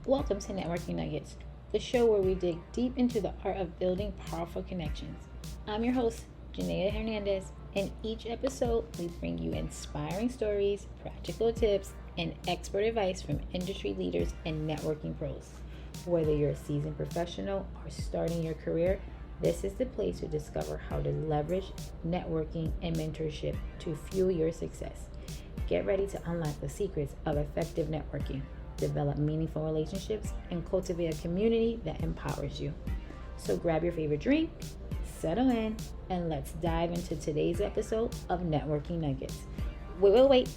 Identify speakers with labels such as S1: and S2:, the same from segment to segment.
S1: Welcome to Networking Nuggets, the show where we dig deep into the art of building powerful connections. I'm your host, Janaya Hernandez, and each episode we bring you inspiring stories, practical tips, and expert advice from industry leaders and networking pros. Whether you're a seasoned professional or starting your career, this is the place to discover how to leverage networking and mentorship to fuel your success. Get ready to unlock the secrets of effective networking, develop meaningful relationships, and cultivate a community that empowers you. So grab your favorite drink, settle in, and let's dive into today's episode of Networking Nuggets. Wait.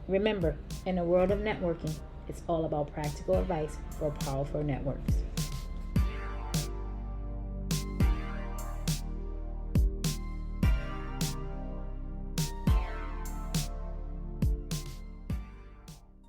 S1: Remember, in a world of networking, it's all about practical advice for powerful networks.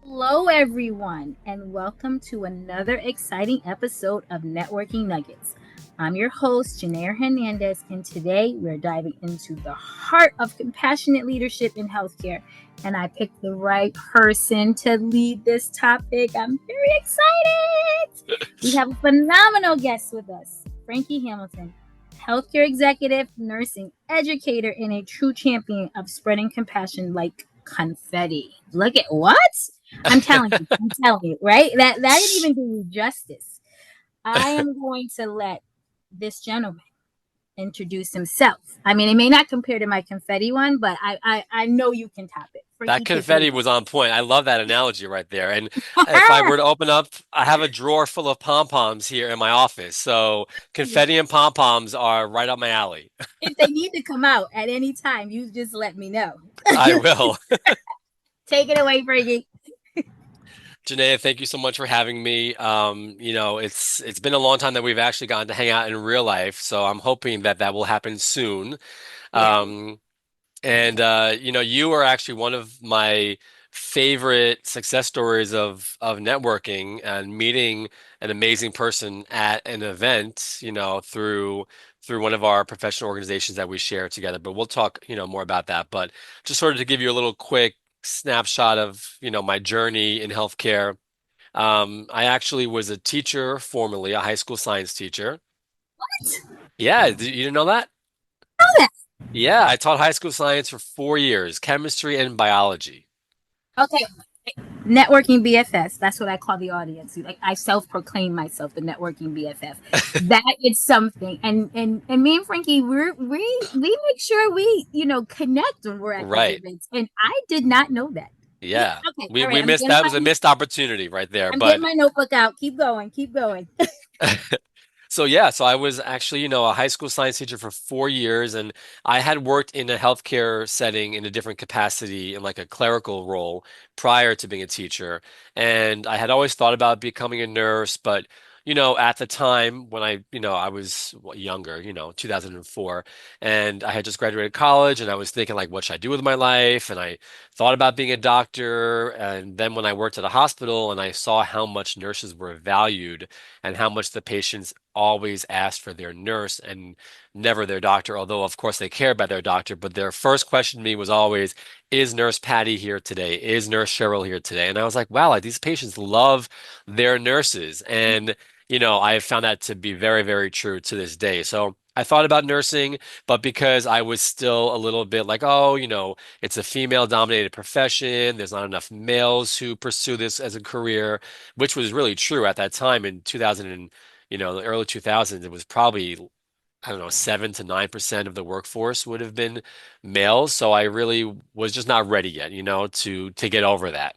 S1: Hello, everyone, and welcome to another exciting episode of Networking Nuggets. I'm your host, Janaya Hernandez, and today we're diving into the heart of compassionate leadership in healthcare. And I picked the right person to lead this topic. I'm very excited. We have a phenomenal guest with us, Frankie Hamilton, healthcare executive, nursing educator, and a true champion of spreading compassion like confetti. Look at what? I'm telling you, right? That didn't even do you justice. I am going to let this gentleman introduce himself. I mean, it may not compare to my confetti one, but I know you can top it.
S2: That
S1: Frankie, take it
S2: confetti
S1: away.
S2: was on point. I love that analogy right there. And if I were to open up, I have a drawer full of pom-poms here in my office. So confetti and pom-poms are right up my alley.
S1: If they need to come out at any time, you just let me know.
S2: I will.
S1: Take it away, Frankie.
S2: Janaea, thank you so much for having me. It's been a long time that we've actually gotten to hang out in real life, so I'm hoping that that will happen soon.
S1: Yeah.
S2: Um, you are actually one of my favorite success stories of networking and meeting an amazing person at an event, through one of our professional organizations that we share together. But we'll talk, more about that. But just sort of to give you a little quick snapshot of, my journey in healthcare. I actually was a teacher formerly, a high school science teacher. Yeah, you didn't know that? Yeah, I taught high school science for 4 years, chemistry and biology.
S1: Okay. Networking BFFs. That's what I call the audience. Like I self-proclaim myself the networking BFF. That is something. And me and Frankie, we make sure we connect when we're at these
S2: Right.
S1: events. And I did not know that.
S2: Yeah.
S1: Okay,
S2: We
S1: all right.
S2: we
S1: I'm
S2: missed
S1: getting
S2: that
S1: my
S2: was a missed opportunity right there.
S1: I'm getting
S2: But
S1: my notebook out. Keep going. Keep going.
S2: so yeah, so I was actually, a high school science teacher for 4 years, and I had worked in a healthcare setting in a different capacity in like a clerical role prior to being a teacher. And I had always thought about becoming a nurse, but at the time when I was younger, 2004, and I had just graduated college and I was thinking like, what should I do with my life? And I thought about being a doctor. And then when I worked at a hospital and I saw how much nurses were valued and how much the patients always asked for their nurse and never their doctor, although of course they care about their doctor, but their first question to me was always, is Nurse Patty here today? Is Nurse Cheryl here today? And I was like, wow, like these patients love their nurses. And, I have found that to be very, very true to this day. So I thought about nursing, but because I was still a little bit like, oh, it's a female dominated profession. There's not enough males who pursue this as a career, which was really true at that time in 2000 and, the early 2000s. It was probably, I don't know, 7 to 9% of the workforce would have been males. So I really was just not ready yet, to get over that.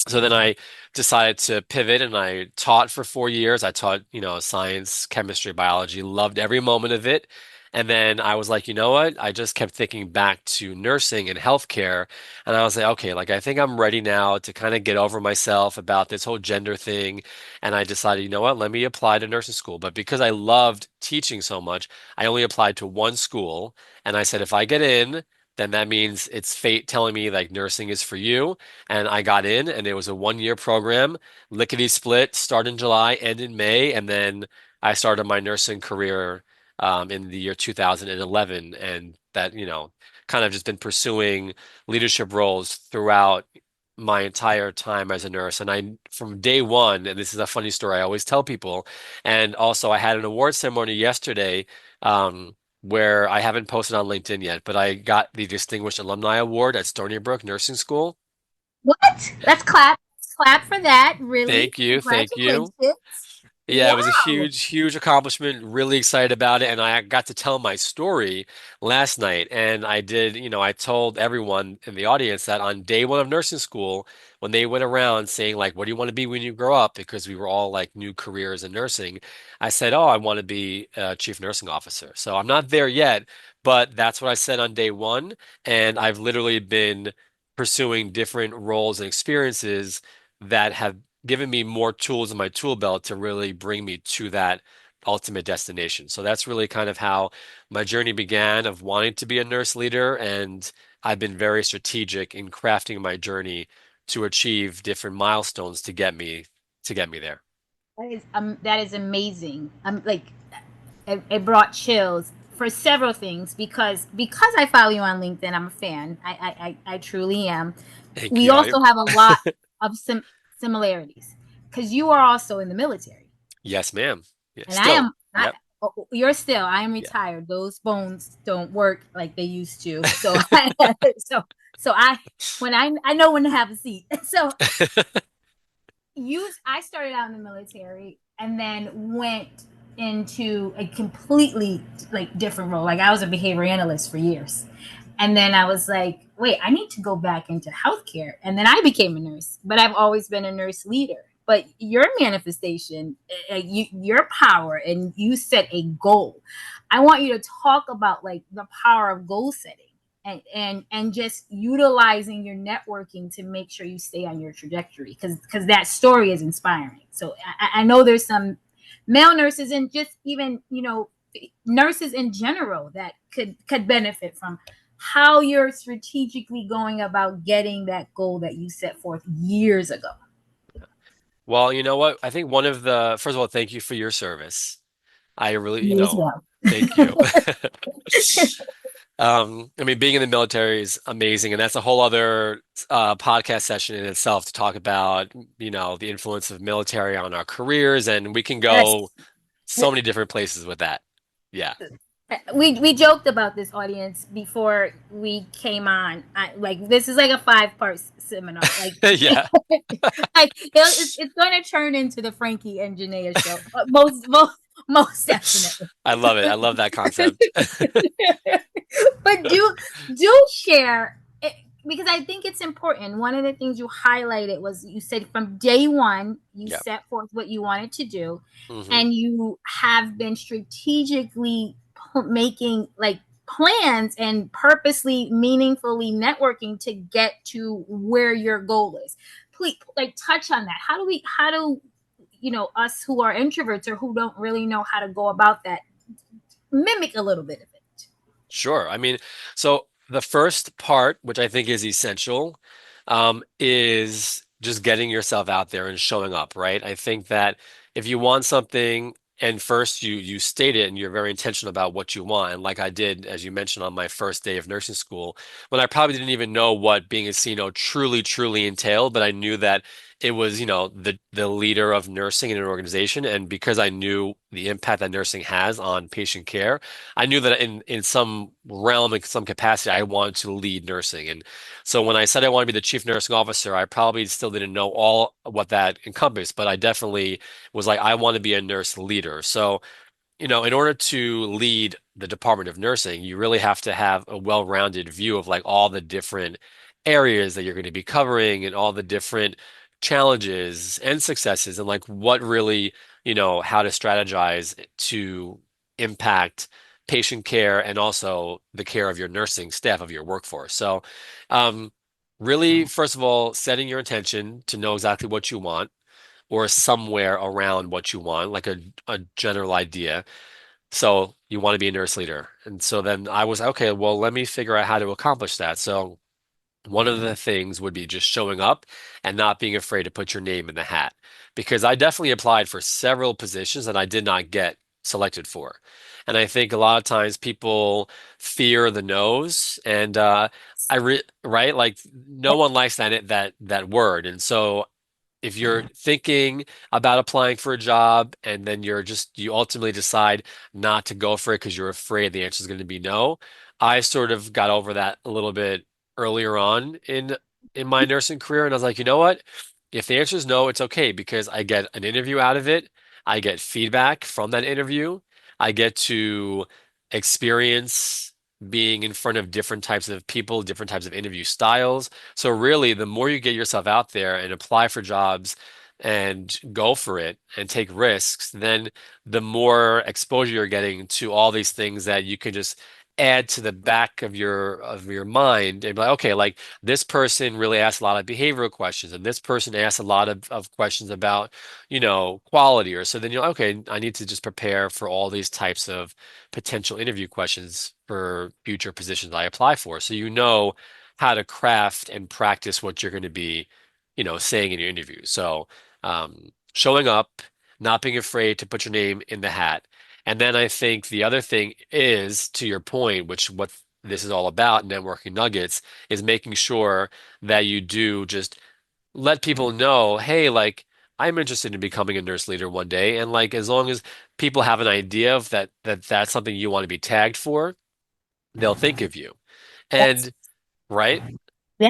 S2: So then I decided to pivot and I taught for 4 years. I taught, science, chemistry, biology, loved every moment of it. And then I was like, you know what? I just kept thinking back to nursing and healthcare. And I was like, okay, like I think I'm ready now to kind of get over myself about this whole gender thing. And I decided, you know what? Let me apply to nursing school. But because I loved teaching so much, I only applied to one school. And I said, if I get in, then that means it's fate telling me like nursing is for you. And I got in, and it was a 1 year program, lickety split, start in July, end in May, and then I started my nursing career in the year 2011, and that kind of just been pursuing leadership roles throughout. my entire time as a nurse. And I, from day one, and this is a funny story I always tell people. And also, I had an award ceremony yesterday, where I haven't posted on LinkedIn yet, but I got the Distinguished Alumni Award at Stony Brook Nursing School.
S1: What? Let's clap. Let's clap for that. Really?
S2: Thank you. Thank you.
S1: Congratulations.
S2: Yeah, it was a
S1: Wow.
S2: huge, huge accomplishment. Really excited about it. And I got to tell my story last night. And I did, I told everyone in the audience that on day one of nursing school, when they went around saying, like, what do you want to be when you grow up? Because we were all like new careers in nursing. I said, oh, I want to be a chief nursing officer. So I'm not there yet, but that's what I said on day one. And I've literally been pursuing different roles and experiences that have given me more tools in my tool belt to really bring me to that ultimate destination. So that's really kind of how my journey began of wanting to be a nurse leader. And I've been very strategic in crafting my journey to achieve different milestones to get me there.
S1: That is amazing. Like it brought chills for several things because I follow you on LinkedIn. I'm a fan. I truly am.
S2: Thank
S1: We
S2: you.
S1: also have a lot of similarities because you are also in the military,
S2: Yes, ma'am. Yeah,
S1: and I
S2: still.
S1: am.
S2: Yep.
S1: You're still. I am
S2: Yeah.
S1: retired. Those bones don't work like they used to. So, so, so I know when to have a seat. So I started out in the military and then went into a completely like different role. Like I was a behavior analyst for years. And then I was like, wait, I need to go back into healthcare. And then I became a nurse, but I've always been a nurse leader. But your manifestation, your power, and you set a goal. I want you to talk about like the power of goal setting and just utilizing your networking to make sure you stay on your trajectory because that story is inspiring. So I know there's some male nurses and just even nurses in general that could benefit from how you're strategically going about getting that goal that you set forth years ago.
S2: Well, you know what? I think first of all, thank you for your service. I really,
S1: You as well.
S2: thank you. I mean, being in the military is amazing, and that's a whole other podcast session in itself to talk about, the influence of military on our careers, and we can
S1: Yes.
S2: go so many different places with that. Yeah.
S1: We joked about this audience before we came on. Like this is like a 5 part seminar. Like
S2: Yeah.
S1: it's going to turn into the Frankie and Janaya show. Most definitely.
S2: I love it. I love that concept.
S1: But do share it, because I think it's important. One of the things you highlighted was you said from day one you
S2: Yeah.
S1: set forth what you wanted to do,
S2: Hmm.
S1: and you have been strategically making like plans and purposely meaningfully networking to get to where your goal is. Please like touch on that. How do us who are introverts or who don't really know how to go about that mimic a little bit of it?
S2: Sure. I mean, so the first part, which I think is essential, is just getting yourself out there and showing up, right? I think that if you want something and first you state it and you're very intentional about what you want, and like I did, as you mentioned on my first day of nursing school, when I probably didn't even know what being a CNO truly entailed, but I knew that it was, the leader of nursing in an organization, and because I knew the impact that nursing has on patient care. I knew that in some realm, in some capacity, I wanted to lead nursing. And so when I said I wanted to be the chief nursing officer, I probably still didn't know all what that encompassed, but I definitely was like, I want to be a nurse leader. So in order to lead the Department of Nursing, you really have to have a well-rounded view of like all the different areas that you're going to be covering and all the different challenges and successes and like what really, how to strategize to impact patient care and also the care of your nursing staff of your workforce. So, um, really, first of all, setting your intention to know exactly what you want or somewhere around what you want, like a general idea. So you want to be a nurse leader. And so then I was, okay, well, let me figure out how to accomplish that. So one of the things would be just showing up and not being afraid to put your name in the hat. Because I definitely applied for several positions and I did not get selected for. And I think a lot of times people fear the no's, and right, like no one likes that word. And so if you're thinking about applying for a job and then you ultimately decide not to go for it because you're afraid the answer is going to be no, I sort of got over that a little bit earlier on in my nursing career, and I was like, you know what? If the answer is no, it's okay because I get an interview out of it. I get feedback from that interview. I get to experience being in front of different types of people, different types of interview styles. So really, the more you get yourself out there and apply for jobs and go for it and take risks, then the more exposure you're getting to all these things that you can just add to the back of your mind and be like, okay, like this person really asked a lot of behavioral questions and this person asked a lot of questions about, quality or so then you're okay, I need to just prepare for all these types of potential interview questions for future positions I apply for. So you know how to craft and practice what you're going to be, saying in your interview. So showing up, not being afraid to put your name in the hat. And then I think the other thing is, to your point, which what this is all about, networking nuggets, is making sure that you do just let people know, hey, like I'm interested in becoming a nurse leader one day. And like as long as people have an idea of that's something you want to be tagged for, they'll think of you.
S1: That's
S2: And right?
S1: yeah.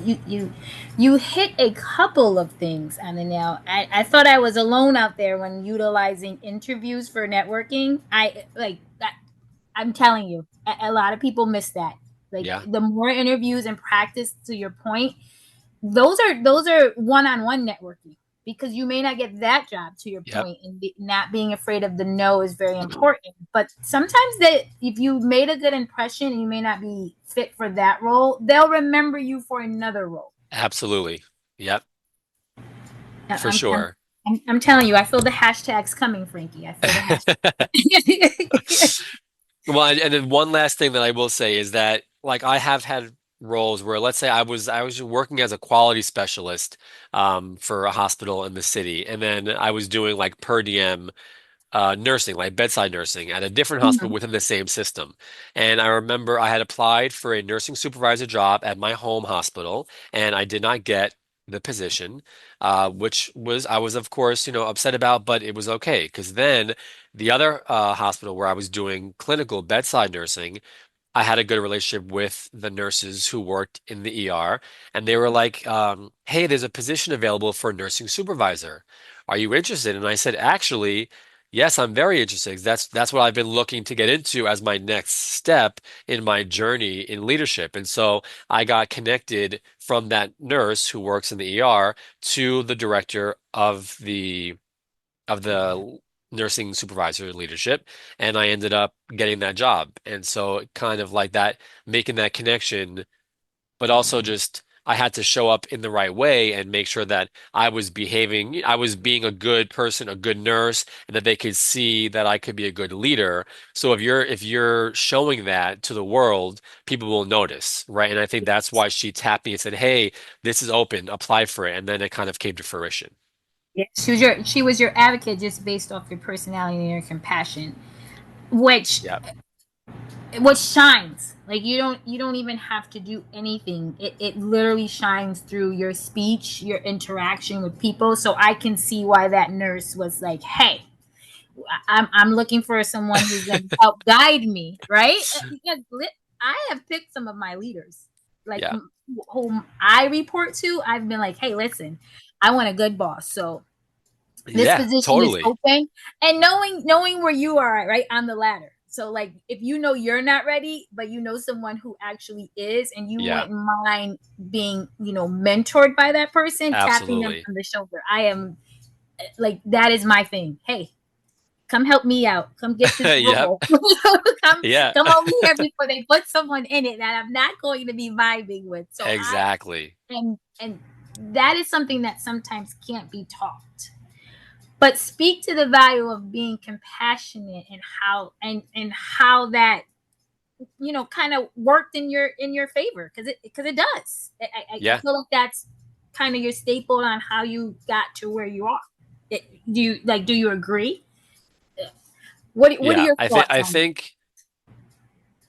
S1: You you you hit a couple of things on the nail. I thought I was alone out there when utilizing interviews for networking. I'm telling you, a lot of people miss that. Like
S2: Yeah.
S1: the more interviews and practice, to your point, those are one-on-one networking, because you may not get that job, to your
S2: Yep.
S1: point, and not being afraid of the no is very important. But sometimes that if you made a good impression and you may not be fit for that role, they'll remember you for another role.
S2: Absolutely. Yep. For
S1: I'm, I'm,
S2: sure.
S1: I'm telling you, I feel the hashtags coming, Frankie. I feel the hashtag.
S2: Well, and then one last thing that I will say is that like I have had roles where let's say I was working as a quality specialist for a hospital in the city, and then I was doing like per diem nursing, like bedside nursing at a different hospital within the same system. And I remember I had applied for a nursing supervisor job at my home hospital, and I did not get the position, which I was, of course, upset about, but it was okay because then the other hospital where I was doing clinical bedside nursing, I had a good relationship with the nurses who worked in the ER, and they were like, "Hey, there's a position available for a nursing supervisor. Are you interested?" And I said, "Actually, yes, I'm very interested. 'Cause that's what I've been looking to get into as my next step in my journey in leadership." And so I got connected from that nurse who works in the ER to the director of the nursing supervisor leadership, and I ended up getting that job. And so kind of like that, making that connection, but also just I had to show up in the right way and make sure that I was being a good person, a good nurse, and that they could see that I could be a good leader. So if you're showing that to the world, people will notice, right? And I think that's why she tapped me and said, "Hey, this is open, apply for it." And then it kind of came to fruition.
S1: Yeah, she was your advocate just based off your personality and your compassion, which
S2: Yep.
S1: which shines. Like you don't even have to do anything. It literally shines through your speech, your interaction with people. So I can see why that nurse was like, "Hey, I'm looking for someone who's going to help guide me," right? Because I have picked some of my leaders, like
S2: Yeah.
S1: whom I report to. I've been like, "Hey, listen, I want a good boss, so this
S2: Yeah,
S1: position is
S2: totally.
S1: open," and knowing where you are right on the ladder. So like if you know you're not ready, but you know someone who actually is, and you
S2: Yeah,
S1: wouldn't mind being, mentored by that person, tapping them
S2: absolutely.
S1: on the shoulder. I am like, that is my thing. Hey, come help me out. Come get this
S2: Yep.
S1: role. come
S2: Yeah,
S1: come over here before they put someone in it that I'm not going to be vibing with. So
S2: exactly.
S1: and that is something that sometimes can't be taught. But speak to the value of being compassionate, and how that, kind of worked in your favor, because it does. I
S2: Yeah.
S1: feel like that's kind of your staple on how you got to where you are. Do you agree? What are
S2: Yeah,
S1: your thoughts
S2: I
S1: on it?
S2: think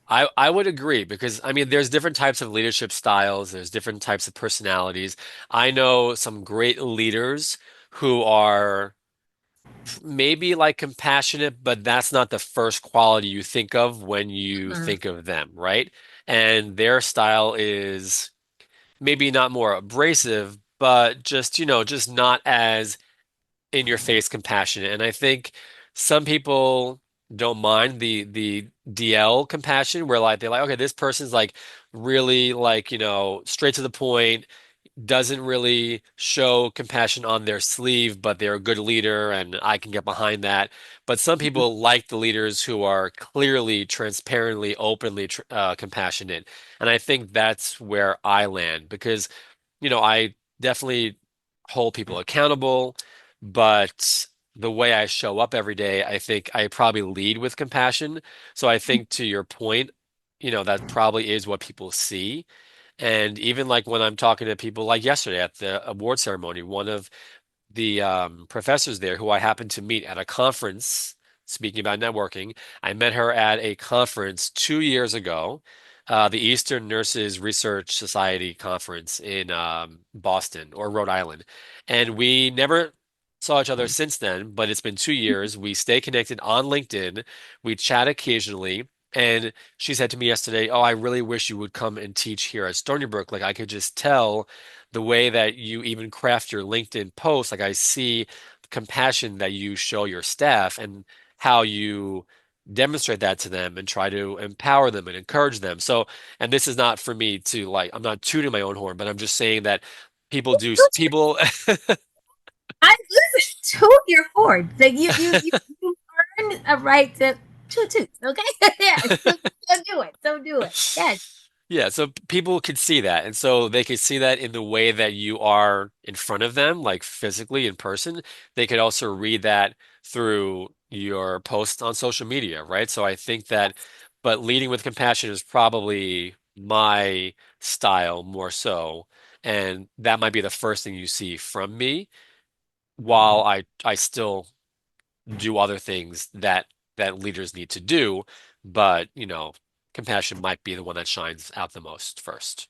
S2: I would agree because I mean there's different types of leadership styles, there's different types of personalities. I know some great leaders who are maybe like compassionate, but that's not the first quality you think of when you
S1: Mhm.
S2: think of them, right? And their style is maybe not more abrasive, but just, just not as in your face compassionate. And I think some people don't mind the DL compassion where like they're like, okay, this person's like really like, straight to the point, doesn't really show compassion on their sleeve, but they're a good leader and I can get behind that. But some people like the leaders who are clearly, transparently, openly compassionate. And I think that's where I land because I definitely hold people accountable, but the way I show up every day, I think I probably lead with compassion. So I think to your point, that probably is what people see. And even like when I'm talking to people like yesterday at the award ceremony, one of the professors there who I happened to meet at a conference, speaking about networking. I met her at a conference 2 years ago, the Eastern Nurses Research Society conference in Boston or Rhode Island. And we never saw each other since then, but it's been 2 years. We stay connected on LinkedIn. We chat occasionally. And she said to me yesterday, "Oh, I really wish you would come and teach here at Stony Brook. Like I could just tell the way that you even craft your LinkedIn posts, like I see compassion that you show your staff and how you demonstrate that to them and try to empower them and encourage them. So, and this is not for me to like, I'm not tooting my own horn, but I'm just saying that people do, people,
S1: I listen to your horn. Like you earned a right to toot. Okay, yeah. So do it. So do it. Yes.
S2: yeah, so people could see that. And so they could see that in the way that you are in front of them, like physically in person. They could also read that through your posts on social media, right? So I think that, but leading with compassion is probably my style more so. And that might be the first thing you see from me while I still do other things that leaders need to do, but compassion might be the one that shines out the most first.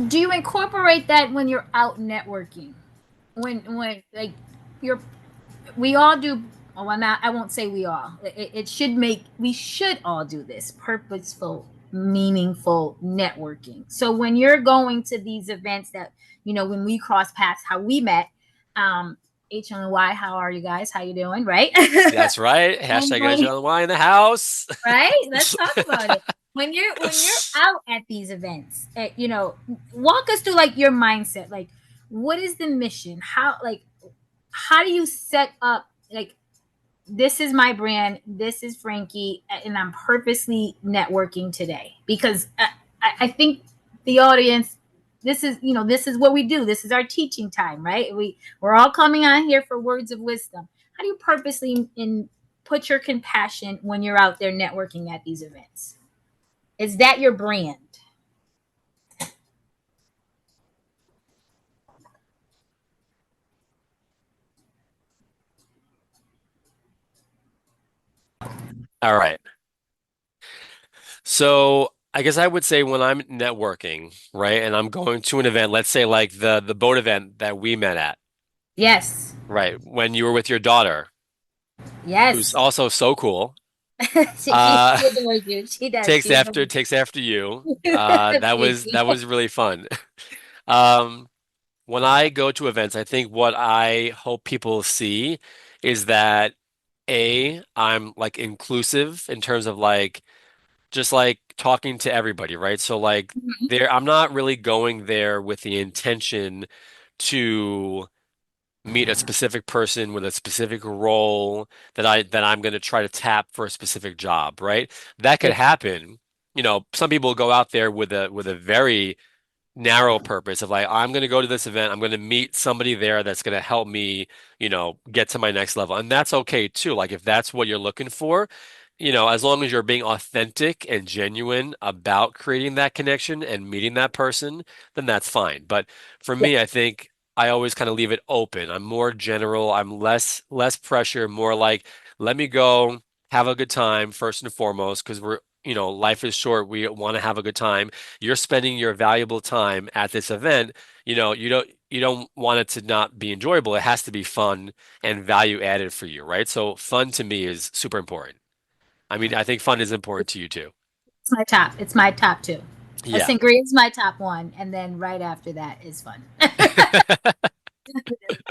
S1: Do you incorporate that when you're out networking? When like you're we all do. Well, I won't say we all. It should make we should all do this purposeful, meaningful networking. So when you're going to these events that when we cross paths, how we met, HNY, how are you guys? How you doing? Right?
S2: That's right.
S1: And
S2: Hashtag
S1: when
S2: Educator in the house.
S1: right, let's talk about it. When you're out at these events, walk us through like your mindset. Like, what is the mission? How do you set up like this is my brand, this is Frankie, and I'm purposely networking today because I think the audience, this is what we do. This is our teaching time, right? We're all coming on here for words of wisdom. How do you purposely put your compassion when you're out there networking at these events? Is that your brand?
S2: All right. So I guess I would say when I'm networking, right, and I'm going to an event, let's say like the boat event that we met at,
S1: Yes.
S2: right, when you were with your daughter, who's
S1: Yes.
S2: also so cool.
S1: She
S2: Uh,
S1: adores you. She does.
S2: takes
S1: She adores
S2: after takes after you.
S1: you.
S2: That
S1: Thank
S2: was
S1: you.
S2: that was really fun. Um, when I go to events, I think what I hope people see is that I'm like inclusive in terms of like just like talking to everybody, right? So like I'm not really going there with the intention to meet a specific person with a specific role that I'm going to try to tap for a specific job, right? That could
S1: Yeah.
S2: happen. Some people go out there with a very narrow purpose of like, I'm going to go to this event. I'm going to meet somebody there that's going to help me, get to my next level. And that's okay too. Like if that's what you're looking for, as long as you're being authentic and genuine about creating that connection and meeting that person, then that's fine. But for
S1: Yeah.
S2: me, I think I always kind of leave it open. I'm more general. I'm less pressure, more like, let me go. have a good time first and foremost, because life is short. We want to have a good time. You're spending your valuable time at this event. You don't want it to not be enjoyable. It has to be fun and value added for you, right? So fun to me is super important. I mean, I think fun is important to you too.
S1: It's my top. It's my top two. A
S2: Yeah.
S1: sangria is my top one, and then right after that is fun.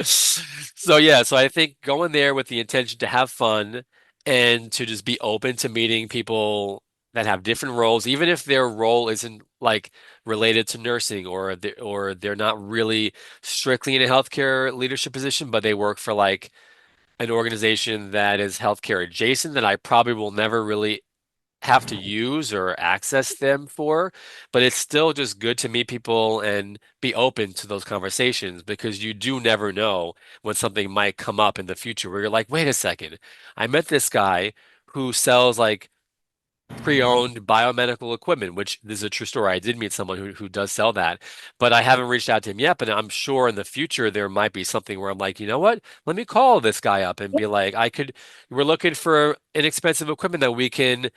S2: So yeah, so I think going there with the intention to have fun and to just be open to meeting people that have different roles, even if their role isn't like related to nursing or they're not really strictly in a healthcare leadership position, but they work for like an organization that is healthcare adjacent that I probably will never really have to use or access them for, but it's still just good to meet people and be open to those conversations because you do never know when something might come up in the future where you're like, wait a second, I met this guy who sells like pre-owned biomedical equipment, which this is a true story. I did meet someone who does sell that, but I haven't reached out to him yet. But I'm sure in the future there might be something where I'm like, you know what? Let me call this guy up and be like, we're looking for inexpensive equipment that we can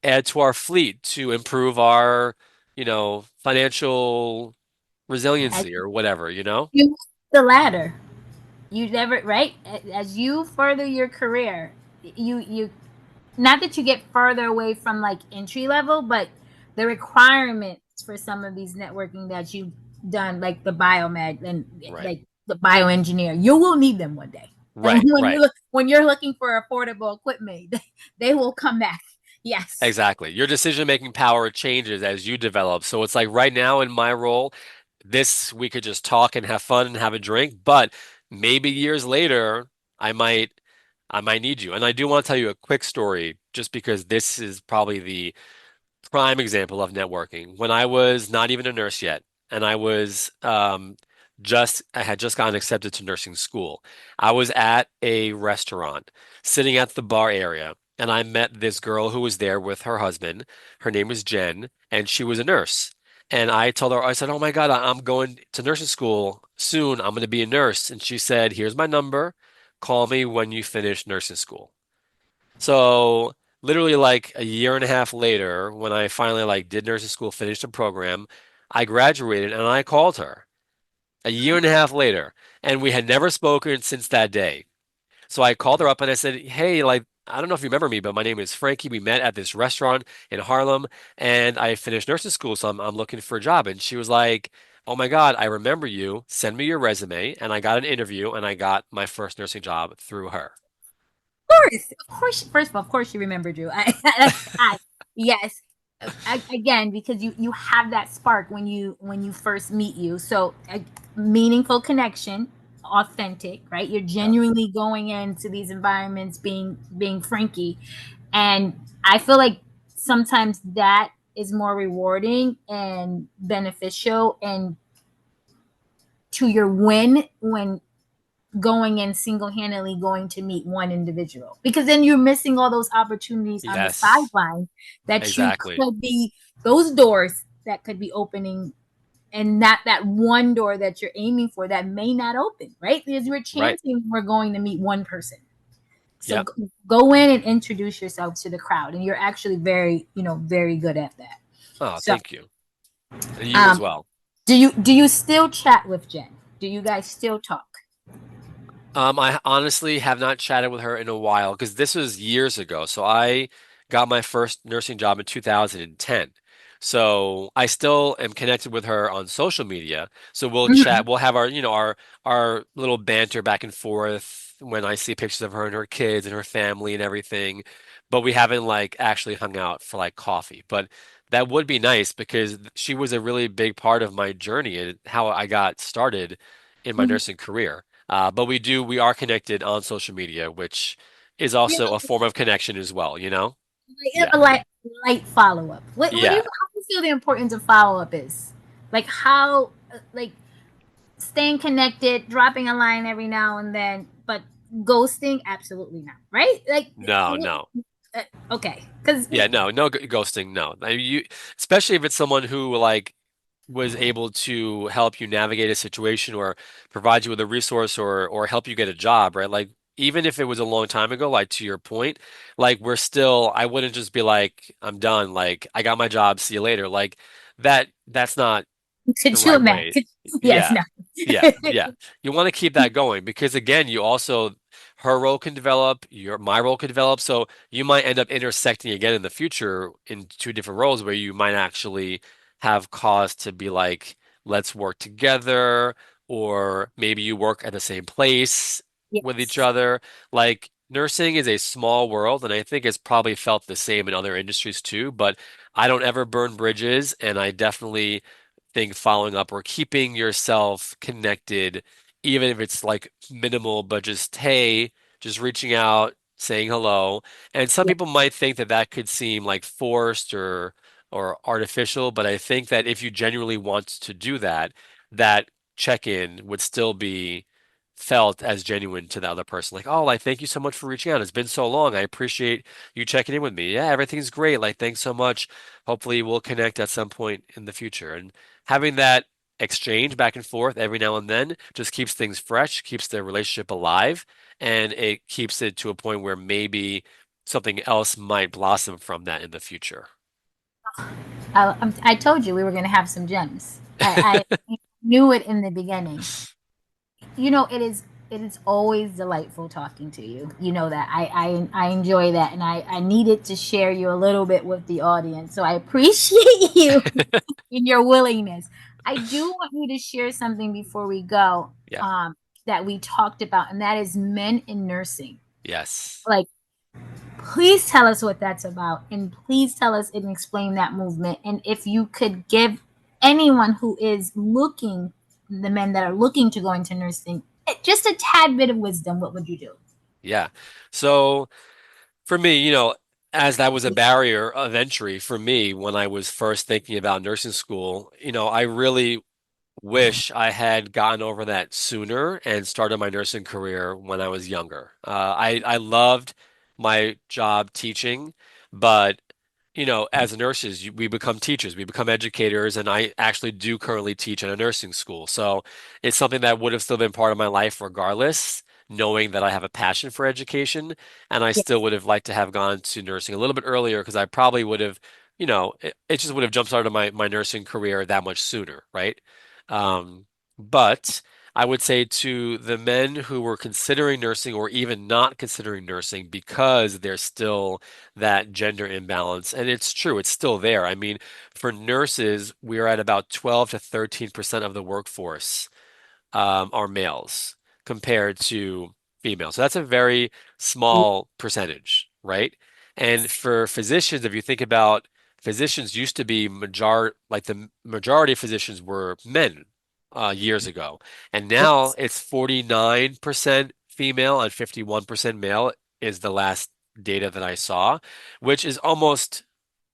S2: add to our fleet to improve our, financial
S1: As
S2: resiliency or whatever, you know?
S1: you move the ladder, you never right. As you further your career, you not that you get further away from like entry level, but the requirements for some of these networking that you've done, like the biomed and
S2: Right.
S1: like the bioengineer, you will need them one day. And
S2: Right, right.
S1: when you're looking for affordable equipment, they will come back. Yes.
S2: Exactly. Your decision-making power changes as you develop. So it's like right now in my role, this we could just talk and have fun and have a drink, but maybe years later, I might I might need you. And I do want to tell you a quick story just because this is probably the prime example of networking. When I was not even a nurse yet, and I had just gotten accepted to nursing school. I was at a restaurant, sitting at the bar area, and I met this girl who was there with her husband. Her name was Jen, and she was a nurse. And I told her, I said, "Oh my God, I'm going to nursing school soon. I'm going to be a nurse." And she said, "Here's my number. Call me when you finish nursing school." So literally like a year and a half later, when I finally like did nursing school, finished the program, I graduated and I called her a year and a half later, and we had never spoken since that day. So I called her up and I said, "Hey, like I don't know if you remember me, but my name is Frankie. We met at this restaurant in Harlem, and I finished nursing school, so I'm looking for a job." And she was like, "Oh my God, I remember you. Send me your resume." And I got an interview, and I got my first nursing job through her.
S1: Of course. First of all, of course, she remembered you. Yes. Again, because you have that spark when you first meet you. So a meaningful connection, authentic, right? You're
S2: Yeah.
S1: genuinely going into these environments being Frankie, and I feel like sometimes that is more rewarding and beneficial and to your win when going and single-handedly going to meet one individual, because then you're missing all those opportunities on the
S2: Yes,
S1: sideline that you
S2: exactly.
S1: could be, those doors that could be opening, and not that one door that you're aiming for that may not open, right? Because we're
S2: Right.
S1: chancing we're going to meet one person. So
S2: Yep.
S1: go in and introduce yourself to the crowd, and you're actually very, very good at that.
S2: Oh,
S1: So
S2: thank you. And you as
S1: um
S2: well.
S1: do you still chat with Jen? Do you guys still talk?
S2: I honestly have not chatted with her in a while because this was years ago. So I got my first nursing job in 2010. So I still am connected with her on social media. So we'll
S1: Mhm.
S2: chat. We'll have our little banter back and forth when I see pictures of her and her kids and her family and everything. But we haven't like actually hung out for like coffee. But that would be nice because she was a really big part of my journey and how I got started in my
S1: Mhm.
S2: nursing career. But we are connected on social media, which is
S1: You
S2: also a form of connection as well, you know?
S1: a
S2: Yeah.
S1: light follow up. What do you
S2: Yeah.
S1: how do you feel the importance of follow up is? Like how like staying connected, dropping a line every now and then, but ghosting absolutely not, right? Like
S2: No, no.
S1: okay, because
S2: Yeah, no, no ghosting, no. I mean, especially if it's someone who like was able to help you navigate a situation or provide you with a resource or help you get a job, right? Like even if it was a long time ago, like to your point, like we're still, I wouldn't just be like, I'm done. Like I got my job. See you later. Like that's not the
S1: Could you
S2: right way.
S1: imagine? Yes,
S2: Yeah.
S1: no.
S2: Yeah. You want to keep that going because again, you also her role can develop, your my role can develop. So you might end up intersecting again in the future in two different roles where you might actually have cause to be like, let's work together, or maybe you work at the same place with each
S1: Yes.
S2: other. Like nursing is a small world, and I think it's probably felt the same in other industries too, but I don't ever burn bridges, and I definitely think following up or keeping yourself connected, even if it's like minimal, but just, hey, just reaching out, saying hello. And some
S1: Yes.
S2: people might think that that could seem like forced or artificial, but I think that if you genuinely want to do that, that check-in would still be felt as genuine to the other person. Like, oh, like, thank you so much for reaching out. It's been so long. I appreciate you checking in with me. Yeah, everything's great. Like, thanks so much. Hopefully we'll connect at some point in the future. And having that exchange back and forth every now and then just keeps things fresh, keeps the relationship alive, and it keeps it to a point where maybe something else might blossom from that in the future.
S1: I told you we were going to have some gems. I knew it in the beginning. You know, it is always delightful talking to you. You know that I enjoy that, and I needed to share you a little bit with the audience. So I appreciate you in your willingness. I do want you to share something before we go,
S2: Yeah.
S1: um, that we talked about, and that is men in nursing.
S2: Yes.
S1: Like, please tell us what that's about, and please tell us and explain that movement. And if you could give anyone who is looking, the men that are looking to go into nursing, just a tad bit of wisdom, what would you do?
S2: Yeah. So for me, as that was a barrier of entry for me when I was first thinking about nursing school, I really wish I had gotten over that sooner and started my nursing career when I was younger. I loved my job teaching, but as nurses, we become teachers, we become educators, and I actually do currently teach at a nursing school. So it's something that would have still been part of my life regardless, knowing that I have a passion for education, and I still
S1: Yes.
S2: would have liked to have gone to nursing a little bit earlier because I probably would have, it just would have jump-started my nursing career that much sooner, right? But I would say to the men who were considering nursing or even not considering nursing because there's still that gender imbalance. And it's true, it's still there. I mean, for nurses, we're at about 12 to 13% of the workforce are males compared to females. So that's a very small percentage, right? And for physicians, if you think about physicians used to be like the majority of physicians were men years ago. And now
S1: Yes.
S2: it's 49% female and 51% male is the last data that I saw, which is almost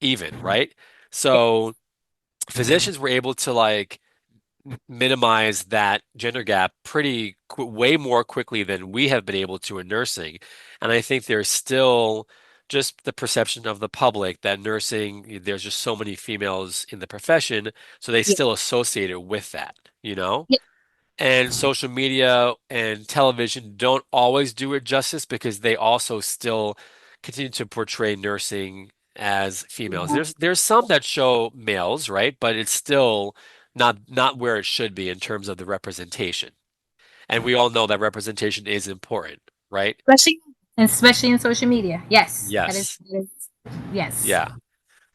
S2: even, right?
S1: Yes.
S2: So physicians were able to like minimize that gender gap way more quickly than we have been able to in nursing. And I think there's still just the perception of the public that nursing, there's just so many females in the profession, so they
S1: Yes.
S2: still associate it with that, you know?
S1: Yes.
S2: And social media and television don't always do it justice because they also still continue to portray nursing as females. There's some that show males, right? But it's still not where it should be in terms of the representation. And we all know that representation is important, right?
S1: Especially, especially in social media. Yes,
S2: Yes.
S1: that is yes.
S2: Yeah.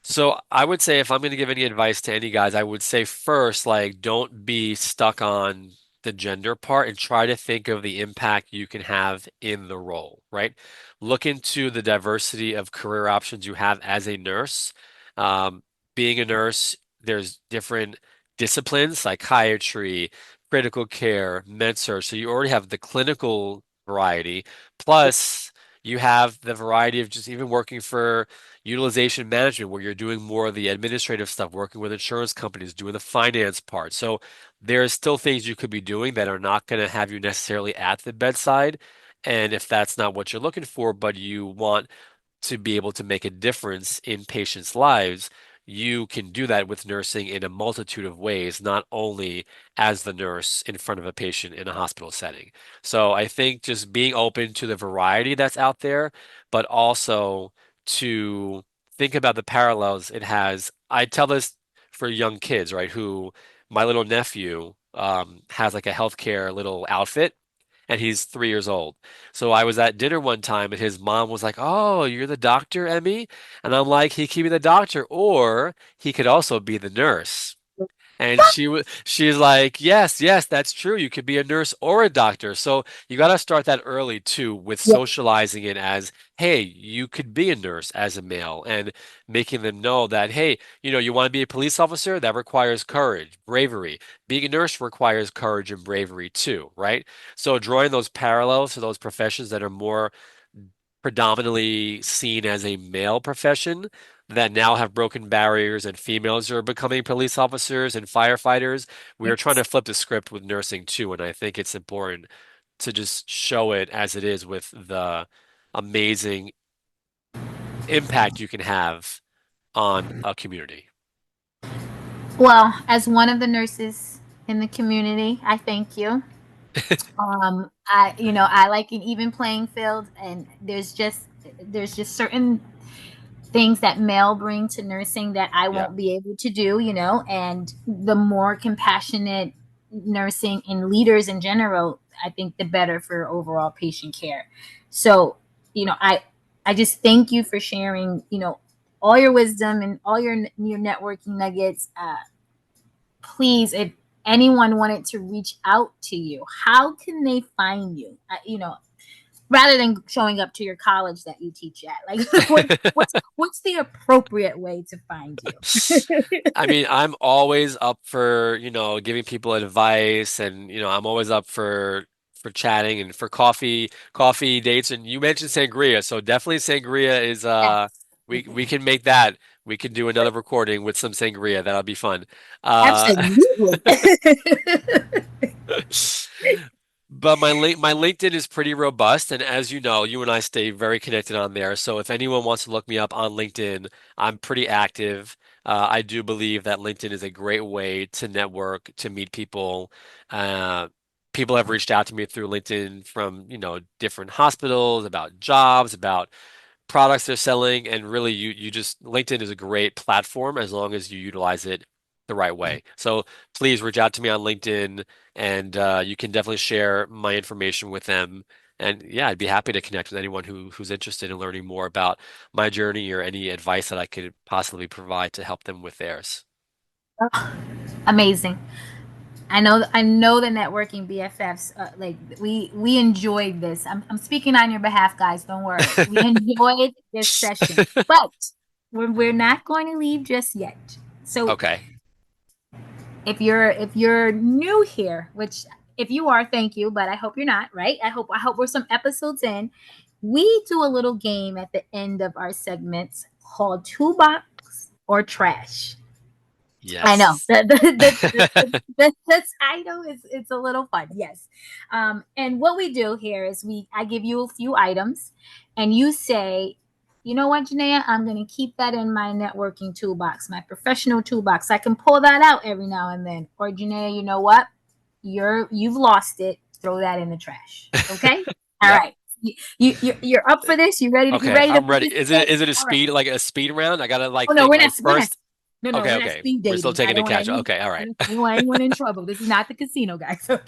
S2: So I would say if I'm going to give any advice to any guys, I would say first, like, don't be stuck on the gender part and try to think of the impact you can have in the role, right? Look into the diversity of career options you have as a nurse. Um, Being a nurse, there's different disciplines, psychiatry, critical care, med surg. So you already have the clinical variety, plus you have the variety of just even working for utilization management where you're doing more of the administrative stuff, working with insurance companies, doing the finance part. So there's still things you could be doing that are not going to have you necessarily at the bedside. And if that's not what you're looking for, but you want to be able to make a difference in patients' lives, you can do that with nursing in a multitude of ways, not only as the nurse in front of a patient in a hospital setting. So I think just being open to the variety that's out there, but also to think about the parallels it has. I tell this for young kids, right? Who my little nephew has like a healthcare little outfit, and he's 3 years old. So I was at dinner one time, and his mom was like, "Oh, you're the doctor, Emmy?" And I'm like, "He could be the doctor, or he could also be the nurse." And she's like, "Yes, yes, that's true. You could be a nurse or a doctor." So you got to start that early too with
S1: Yeah.
S2: socializing it as, "Hey, you could be a nurse as a male," and making them know that, "Hey, you want to be a police officer? That requires courage, bravery. Being a nurse requires courage and bravery too, right?" So drawing those parallels to those professions that are more predominantly seen as a male profession that now have broken barriers and females are becoming police officers and firefighters. We are trying to
S1: Yes.
S2: flip the script with nursing too, and I think it's important to just show it as it is with the amazing impact you can have on a community.
S1: Well, as one of the nurses in the community, I thank you. I like an even playing field, and there's just certain things that male bring to nursing that I
S2: Yeah.
S1: won't be able to do, and the more compassionate nursing and leaders in general, I think the better for overall patient care. So, I just thank you for sharing, all your wisdom and all your networking nuggets. Please, if anyone wanted to reach out to you, how can they find you? Rather than showing up to your college that you teach at, like what's the appropriate way to find you?
S2: I mean, I'm always up for, giving people advice, and I'm always up for chatting and for coffee dates. And you mentioned sangria, so definitely sangria is
S1: Yes,
S2: we can make that. We can do another recording with some sangria. That'll be fun. Uh
S1: absolutely.
S2: But my LinkedIn is pretty robust, and as you know, you and I stay very connected on there. So if anyone wants to look me up on LinkedIn, I'm pretty active. I do believe that LinkedIn is a great way to network, to meet people. Uh, People have reached out to me through LinkedIn from, different hospitals about jobs, about products they're selling, and really you just LinkedIn is a great platform as long as you utilize it the right way. So please reach out to me on LinkedIn, and you can definitely share my information with them. And yeah, I'd be happy to connect with anyone who's interested in learning more about my journey or any advice that I could possibly provide to help them with theirs.
S1: Amazing. I know the networking BFFs, like we enjoyed this. I'm speaking on your behalf, guys. Don't worry. We enjoyed this session, but we're not going to leave just yet. So
S2: Okay.
S1: if you're new here, which if you are, thank you, but I hope you're not, right? I hope we're some episodes in. We do a little game at the end of our segments called Toolbox or Trash. I know
S2: Yes.
S1: the title is it's a little fun, yes. And what we do here is I give you a few items, and you say, you know what, Janaya, I'm going to keep that in my networking toolbox, my professional toolbox. I can pull that out every now and then. Or Janaya, you know what, you've lost it. Throw that in the trash. Okay. All
S2: Yep.
S1: right. You're up for this. You
S2: Okay,
S1: ready to
S2: I'm ready. Is it
S1: participate?
S2: is it a
S1: All right.
S2: speed like a speed round? I gotta
S1: Oh
S2: like
S1: no,
S2: think
S1: we're not.
S2: like
S1: We're not.
S2: first.
S1: No,
S2: Okay,
S1: we're not
S2: okay.
S1: speed
S2: We're still
S1: dating. I
S2: taking the
S1: don't want
S2: catch.
S1: any.
S2: Okay, all
S1: I
S2: right.
S1: don't want anyone in trouble. This is not the casino, guys. Okay.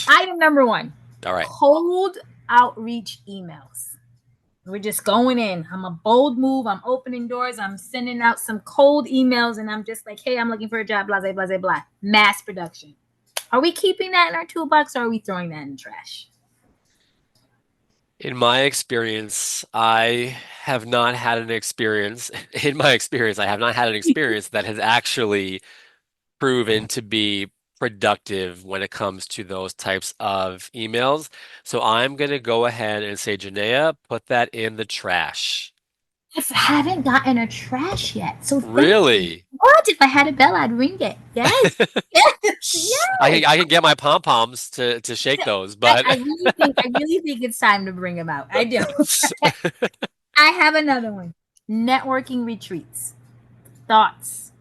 S1: Item number one:
S2: All right.
S1: cold outreach emails. We're just going in. I'm a bold move. I'm opening doors. I'm sending out some cold emails, and I'm just like, "Hey, I'm looking for a job." Blah blah blah blah. Mass production. Are we keeping that in our toolbox, or are we throwing that in the trash?
S2: In my experience, I have not had an experience. In my experience, I have not had an experience that has actually proven to be productive when it comes to those types of emails. So I'm going to go ahead and say, Janea, put that in the trash.
S1: I haven't gotten a trash yet, so thank you.
S2: Really?
S1: What if I had a bell? I'd ring it. Yes, yes,
S2: I
S1: yes.
S2: can I can get my pom-poms to shake those,
S1: I,
S2: but
S1: I really think it's time to bring him out. I do. I have another one. Networking retreats. Thoughts?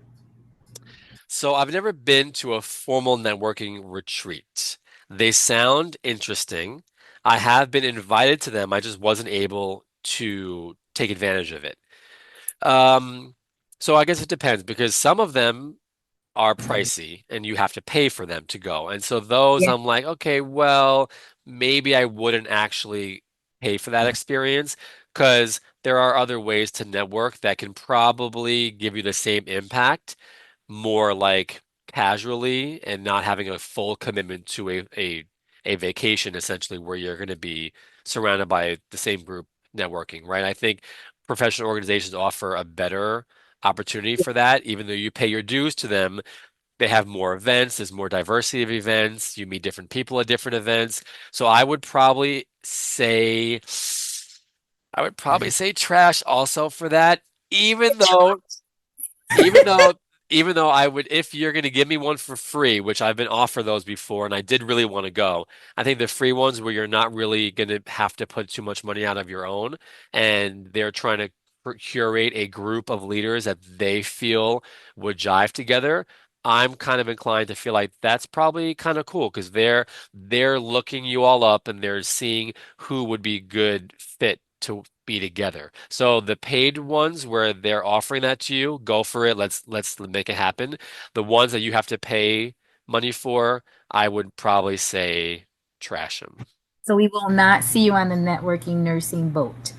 S2: So I've never been to a formal networking retreat. They sound interesting. I have been invited to them. I just wasn't able to take advantage of it. Um, so I guess it depends because some of them are pricey and you have to pay for them to go. And so those
S1: Yeah.
S2: I'm like, okay, well, maybe I wouldn't actually pay for that experience because there are other ways to network that can probably give you the same impact more like casually and not having a full commitment to a vacation essentially where you're going to be surrounded by the same group networking, right? I think professional organizations offer a better opportunity for that, even though you pay your dues to them. They have more events, there's more diversity of events, you meet different people at different events. So I would probably say trash also for that, even though even though even though I would, if you're going to give me one for free, which I've been offered those before and I did really want to go, I think the free ones where you're not really going to have to put too much money out of your own and they're trying to curate a group of leaders that they feel would jive together. I'm kind of inclined to feel like that's probably kind of cool because they're looking you all up and they're seeing who would be good fit to be together. So the paid ones where they're offering that to you, go for it. Let's make it happen. The ones that you have to pay money for, I would probably say trash them.
S1: So we will not see you on the networking nursing boat.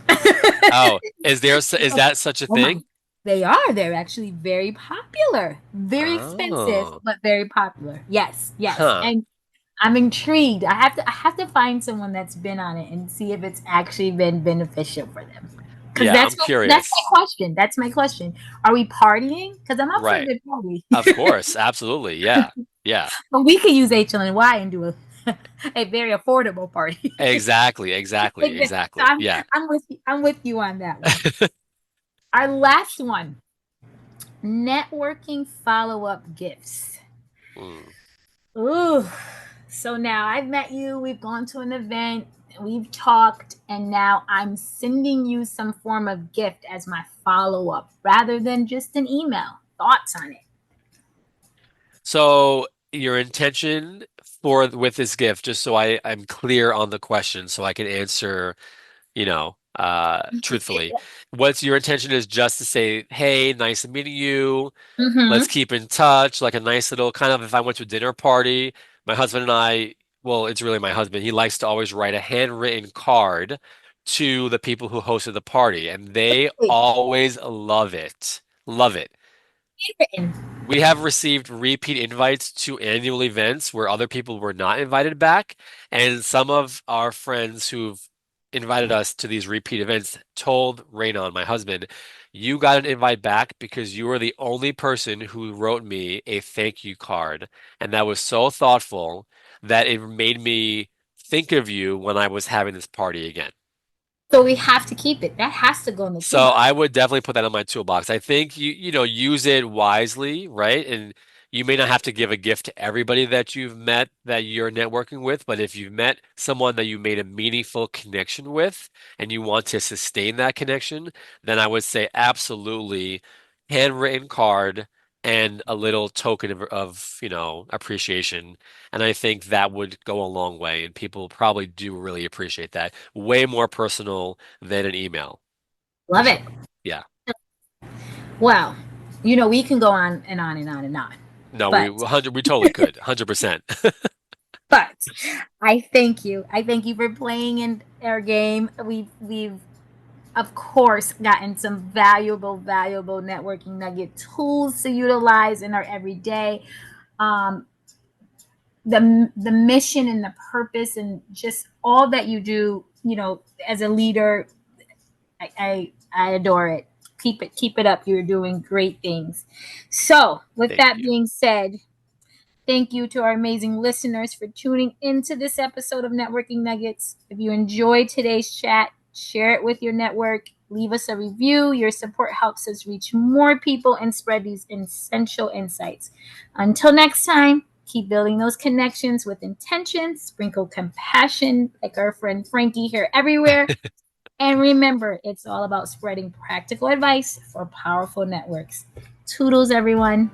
S2: Oh, is that such a
S1: Oh my,
S2: thing?
S1: they are. They're actually very popular. Very expensive,
S2: Oh,
S1: but very popular. Yes, yes.
S2: huh.
S1: And I'm intrigued. I have to find someone that's been on it and see if it's actually been beneficial for them. Because
S2: Yeah,
S1: that's
S2: I'm
S1: my
S2: curious.
S1: question. That's my question. Are we partying? Because I'm up for a
S2: Right.
S1: good party.
S2: Of course, absolutely. Yeah. Yeah.
S1: But we could use HLNY and do a very affordable party.
S2: Exactly, exactly,
S1: So
S2: exactly. Yeah.
S1: I'm with you on that one. Our last one, networking follow-up gifts.
S2: Mm.
S1: Ooh. So now I've met you, we've gone to an event, we've talked, and now I'm sending you some form of gift as my follow-up rather than just an email. Thoughts on it?
S2: So your intention for with this gift, just so I'm clear on the question, so I can answer, truthfully. What's your intention is just to say, hey, nice meeting you. Let's
S1: Mm-hmm.
S2: keep in touch, like a nice little kind of if I went to a dinner party, my husband and I, well, it's really my husband. He likes to always write a handwritten card to the people who hosted the party, and they always love it. Love it. We have received repeat invites to annual events where other people were not invited back, and some of our friends who've invited us to these repeat events told Raynon, my husband, you got an invite back because you were the only person who wrote me a thank you card, and that was so thoughtful that it made me think of you when I was having this party again.
S1: So we have to keep it. That has to go in the
S2: So
S1: toolbox.
S2: I would definitely put that in my toolbox. I think use it wisely, right? And you may not have to give a gift to everybody that you've met that you're networking with, but if you've met someone that you made a meaningful connection with and you want to sustain that connection, then I would say absolutely handwritten card and a little token of appreciation. And I think that would go a long way, and people probably do really appreciate that. Way more personal than an email. For
S1: Love it.
S2: sure. Yeah.
S1: Well, we can go on and on and on and on.
S2: No, we
S1: But
S2: 100 we totally could. 100%.
S1: but I thank you. I thank you for playing in our game. We've of course gotten some valuable networking nugget tools to utilize in our everyday. Um, the mission and the purpose and just all that you do, as a leader, I adore it. Keep it up. You're doing great things. So, with
S2: Thank
S1: that
S2: you.
S1: being said, thank you to our amazing listeners for tuning into this episode of Networking Nuggets. If you enjoyed today's chat, share it with your network. Leave us a review. Your support helps us reach more people and spread these essential insights. Until next time, keep building those connections with intention. Sprinkle compassion, like our friend Frankie here everywhere. And remember, it's all about spreading practical advice for powerful networks. Toodles, everyone.